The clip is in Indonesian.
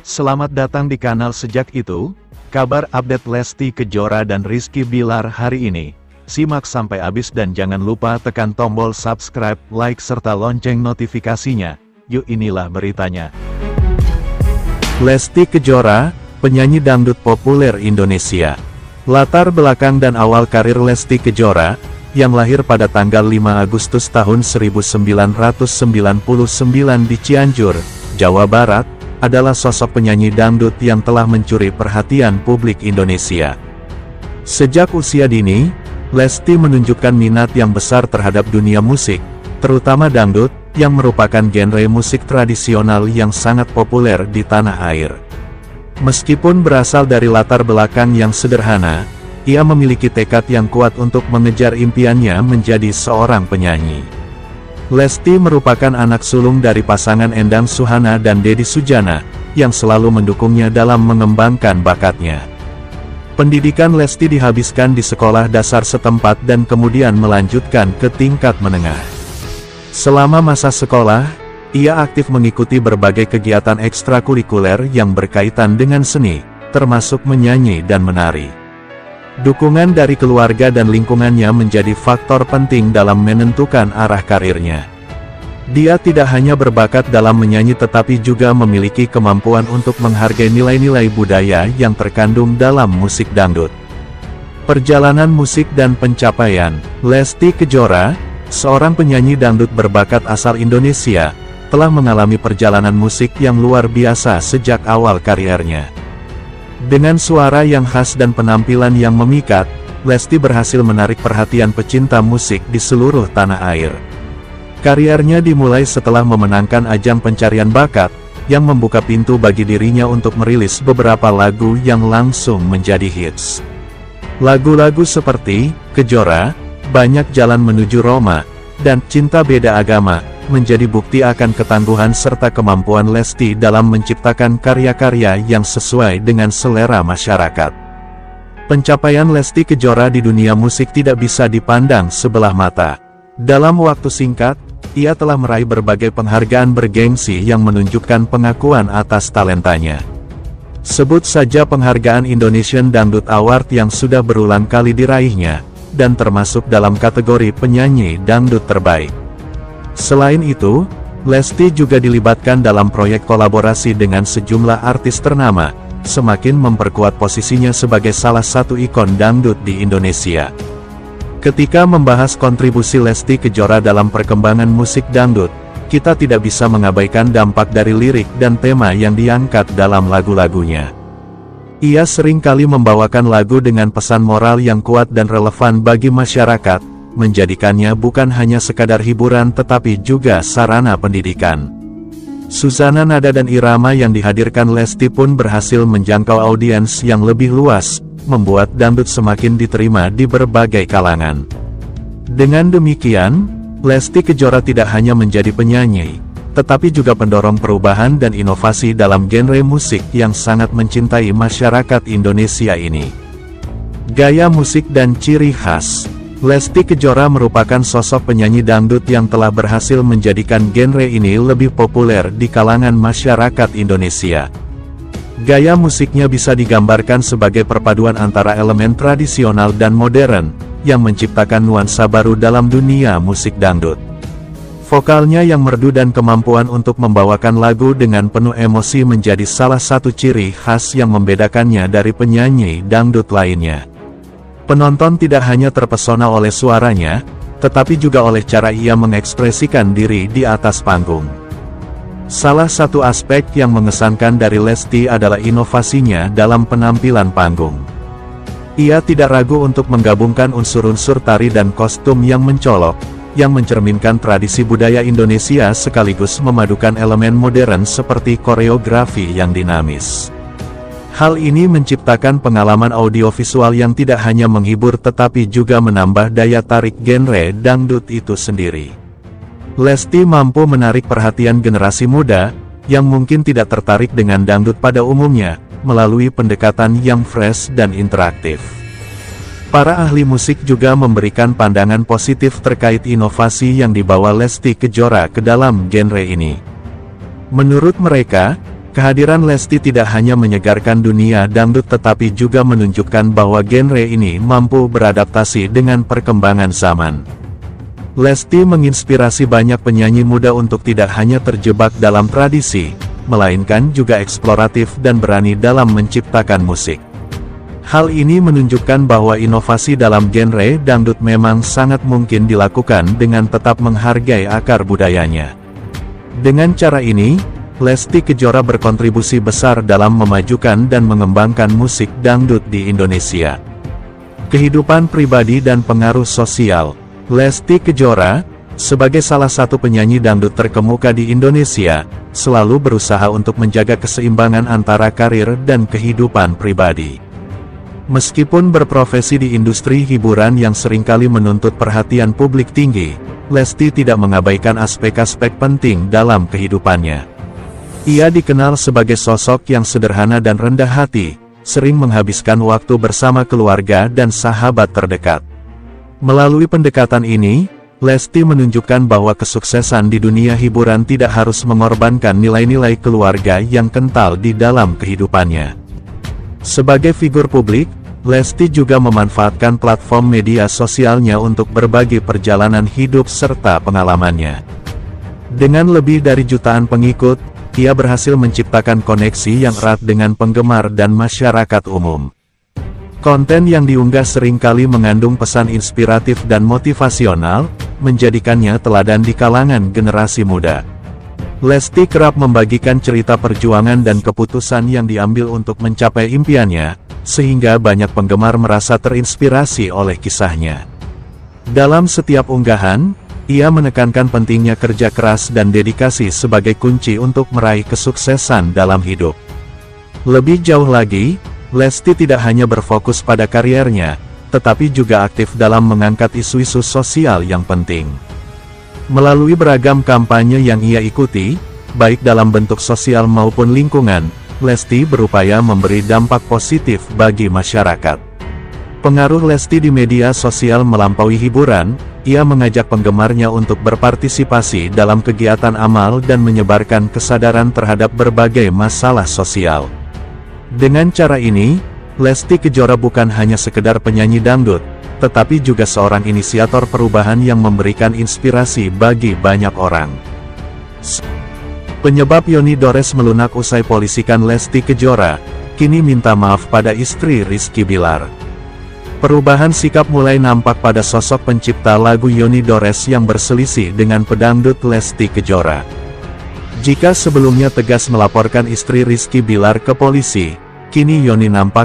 Selamat datang di kanal Sejak Itu, kabar update Lesti Kejora dan Rizky Bilar hari ini. Simak sampai habis dan jangan lupa tekan tombol subscribe, like serta lonceng notifikasinya. Yuk inilah beritanya. Lesti Kejora, penyanyi dangdut populer Indonesia. Latar belakang dan awal karir Lesti Kejora, yang lahir pada tanggal 5 Agustus tahun 1999 di Cianjur, Jawa Barat, adalah sosok penyanyi dangdut yang telah mencuri perhatian publik Indonesia. Sejak usia dini, Lesti menunjukkan minat yang besar terhadap dunia musik, terutama dangdut, yang merupakan genre musik tradisional yang sangat populer di tanah air. Meskipun berasal dari latar belakang yang sederhana, ia memiliki tekad yang kuat untuk mengejar impiannya menjadi seorang penyanyi. Lesti merupakan anak sulung dari pasangan Endang Suhana dan Deddy Sujana, yang selalu mendukungnya dalam mengembangkan bakatnya. Pendidikan Lesti dihabiskan di sekolah dasar setempat dan kemudian melanjutkan ke tingkat menengah. Selama masa sekolah, ia aktif mengikuti berbagai kegiatan ekstrakurikuler yang berkaitan dengan seni, termasuk menyanyi dan menari. Dukungan dari keluarga dan lingkungannya menjadi faktor penting dalam menentukan arah karirnya. Dia tidak hanya berbakat dalam menyanyi tetapi juga memiliki kemampuan untuk menghargai nilai-nilai budaya yang terkandung dalam musik dangdut. Perjalanan musik dan pencapaian. Lesti Kejora, seorang penyanyi dangdut berbakat asal Indonesia, telah mengalami perjalanan musik yang luar biasa sejak awal karirnya. Dengan suara yang khas dan penampilan yang memikat, Lesti berhasil menarik perhatian pecinta musik di seluruh tanah air. Karirnya dimulai setelah memenangkan ajang pencarian bakat, yang membuka pintu bagi dirinya untuk merilis beberapa lagu yang langsung menjadi hits. Lagu-lagu seperti Kejora, Banyak Jalan Menuju Roma, dan Cinta Beda Agama, menjadi bukti akan ketangguhan serta kemampuan Lesti dalam menciptakan karya-karya yang sesuai dengan selera masyarakat. Pencapaian Lesti Kejora di dunia musik tidak bisa dipandang sebelah mata. Dalam waktu singkat, ia telah meraih berbagai penghargaan bergengsi yang menunjukkan pengakuan atas talentanya. Sebut saja penghargaan Indonesian Dangdut Award yang sudah berulang kali diraihnya, dan termasuk dalam kategori penyanyi dangdut terbaik. Selain itu, Lesti juga dilibatkan dalam proyek kolaborasi dengan sejumlah artis ternama, semakin memperkuat posisinya sebagai salah satu ikon dangdut di Indonesia. Ketika membahas kontribusi Lesti Kejora dalam perkembangan musik dangdut, kita tidak bisa mengabaikan dampak dari lirik dan tema yang diangkat dalam lagu-lagunya. Ia sering kali membawakan lagu dengan pesan moral yang kuat dan relevan bagi masyarakat, menjadikannya bukan hanya sekadar hiburan tetapi juga sarana pendidikan. Suzana nada dan irama yang dihadirkan Lesti pun berhasil menjangkau audiens yang lebih luas, membuat dangdut semakin diterima di berbagai kalangan. Dengan demikian, Lesti Kejora tidak hanya menjadi penyanyi, tetapi juga pendorong perubahan dan inovasi dalam genre musik yang sangat mencintai masyarakat Indonesia ini. Gaya musik dan ciri khas. Lesti Kejora merupakan sosok penyanyi dangdut yang telah berhasil menjadikan genre ini lebih populer di kalangan masyarakat Indonesia. Gaya musiknya bisa digambarkan sebagai perpaduan antara elemen tradisional dan modern, yang menciptakan nuansa baru dalam dunia musik dangdut. Vokalnya yang merdu dan kemampuan untuk membawakan lagu dengan penuh emosi menjadi salah satu ciri khas yang membedakannya dari penyanyi dangdut lainnya. Penonton tidak hanya terpesona oleh suaranya, tetapi juga oleh cara ia mengekspresikan diri di atas panggung. Salah satu aspek yang mengesankan dari Lesti adalah inovasinya dalam penampilan panggung. Ia tidak ragu untuk menggabungkan unsur-unsur tari dan kostum yang mencolok, yang mencerminkan tradisi budaya Indonesia sekaligus memadukan elemen modern seperti koreografi yang dinamis. Hal ini menciptakan pengalaman audiovisual yang tidak hanya menghibur tetapi juga menambah daya tarik genre dangdut itu sendiri. Lesti mampu menarik perhatian generasi muda, yang mungkin tidak tertarik dengan dangdut pada umumnya, melalui pendekatan yang fresh dan interaktif. Para ahli musik juga memberikan pandangan positif terkait inovasi yang dibawa Lesti Kejora ke dalam genre ini. Menurut mereka, Kehadiran Lesti tidak hanya menyegarkan dunia dangdut tetapi juga menunjukkan bahwa genre ini mampu beradaptasi dengan perkembangan zaman. Lesti menginspirasi banyak penyanyi muda untuk tidak hanya terjebak dalam tradisi, melainkan juga eksploratif dan berani dalam menciptakan musik. Hal ini menunjukkan bahwa inovasi dalam genre dangdut memang sangat mungkin dilakukan dengan tetap menghargai akar budayanya. Dengan cara ini, Lesti Kejora berkontribusi besar dalam memajukan dan mengembangkan musik dangdut di Indonesia. Kehidupan pribadi dan pengaruh sosial. Lesti Kejora, sebagai salah satu penyanyi dangdut terkemuka di Indonesia, selalu berusaha untuk menjaga keseimbangan antara karir dan kehidupan pribadi. Meskipun berprofesi di industri hiburan yang seringkali menuntut perhatian publik tinggi, Lesti tidak mengabaikan aspek-aspek penting dalam kehidupannya. Ia dikenal sebagai sosok yang sederhana dan rendah hati, sering menghabiskan waktu bersama keluarga dan sahabat terdekat. Melalui pendekatan ini, Lesti menunjukkan bahwa kesuksesan di dunia hiburan tidak harus mengorbankan nilai-nilai keluarga yang kental di dalam kehidupannya. Sebagai figur publik, Lesti juga memanfaatkan platform media sosialnya untuk berbagi perjalanan hidup serta pengalamannya. Dengan lebih dari jutaan pengikut, ia berhasil menciptakan koneksi yang erat dengan penggemar dan masyarakat umum. Konten yang diunggah seringkali mengandung pesan inspiratif dan motivasional, menjadikannya teladan di kalangan generasi muda. Lesti kerap membagikan cerita perjuangan dan keputusan yang diambil untuk mencapai impiannya, sehingga banyak penggemar merasa terinspirasi oleh kisahnya. Dalam setiap unggahan, ia menekankan pentingnya kerja keras dan dedikasi sebagai kunci untuk meraih kesuksesan dalam hidup. Lebih jauh lagi, Lesti tidak hanya berfokus pada kariernya, tetapi juga aktif dalam mengangkat isu-isu sosial yang penting. Melalui beragam kampanye yang ia ikuti, baik dalam bentuk sosial maupun lingkungan, Lesti berupaya memberi dampak positif bagi masyarakat. Pengaruh Lesti di media sosial melampaui hiburan, ia mengajak penggemarnya untuk berpartisipasi dalam kegiatan amal dan menyebarkan kesadaran terhadap berbagai masalah sosial. Dengan cara ini, Lesti Kejora bukan hanya sekedar penyanyi dangdut, tetapi juga seorang inisiator perubahan yang memberikan inspirasi bagi banyak orang. Penyebab Yoni Dores melunak usai polisikan Lesti Kejora, kini minta maaf pada istri Rizky Bilar. Perubahan sikap mulai nampak pada sosok pencipta lagu Yoni Dores yang berselisih dengan pedangdut Lesti Kejora. Jika sebelumnya tegas melaporkan istri Rizky Bilar ke polisi, kini Yoni nampak